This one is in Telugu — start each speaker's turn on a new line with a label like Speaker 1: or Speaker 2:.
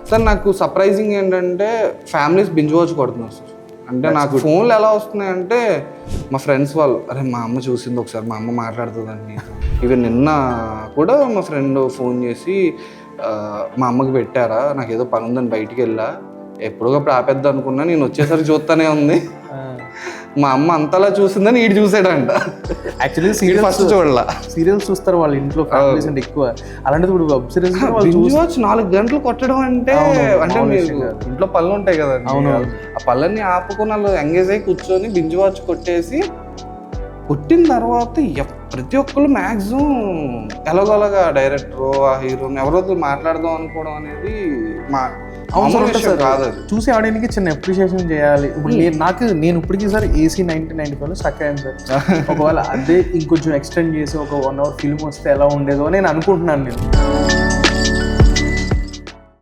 Speaker 1: సార్ నాకు సర్ప్రైజింగ్ ఏంటంటే ఫ్యామిలీస్ బింజ్ వాచ్ కొడుతున్నారు సార్. అంటే నాకు ఫోన్లు ఎలా వస్తున్నాయంటే మా ఫ్రెండ్స్ వాళ్ళు, అరే మా అమ్మ చూసింది ఒకసారి, మా అమ్మ మాట్లాడుతుందని. ఈవెన్ నిన్న కూడా మా ఫ్రెండ్ ఫోన్ చేసి మా అమ్మకి పెట్టారా, నాకు ఏదో పని ఉందని బయటికి వెళ్ళా, ఎప్పుడోకప్పుడు ఆపేద్దాం అనుకున్నా, నేను వచ్చేసరికి చూస్తూనే ఉంది, మా అమ్మ అంతలా చూసిందని ఈడు చూసాడంట.
Speaker 2: యాక్చువల్లీ
Speaker 1: ఫస్ట్ చూడాల
Speaker 2: సీరియల్స్ చూస్తారు వాళ్ళ ఇంట్లో ఫ్యామిలీస్ అంటే ఎక్కువ. అలాంటిది ఇప్పుడు వెబ్ సిరీస్
Speaker 1: బింజ్ వాచ్ 4 గంటలు కొట్టడం అంటే అంటే మీరు ఇంట్లో పనులు ఉంటాయి కదా, ఆ పనులన్నీ ఆపుకొని వాళ్ళు ఎంగేజ్ అయ్యి కూర్చొని బింజ్ వాచ్ కొట్టేసి, కొట్టిన తర్వాత ప్రతి ఒక్కళ్ళు మ్యాక్సిమం ఎలాగోలాగా డైరెక్టర్ ఆ హీరోని ఎవరో మాట్లాడదాం అనుకోవడం అనేది మా కాదు.
Speaker 2: చూసి ఆడియన్కి చిన్న అప్రిషియేషన్ చేయాలి. ఇప్పుడు నేను ఇప్పటికీ సార్ AC 1995లో స్టక్ అయ్యాను సార్. ఒకవేళ అదే ఇంకొంచెం ఎక్స్టెండ్ చేసి ఒక 1 hour ఫిల్మ్ వస్తే ఎలా ఉండేదో నేను అనుకుంటున్నాను. నేను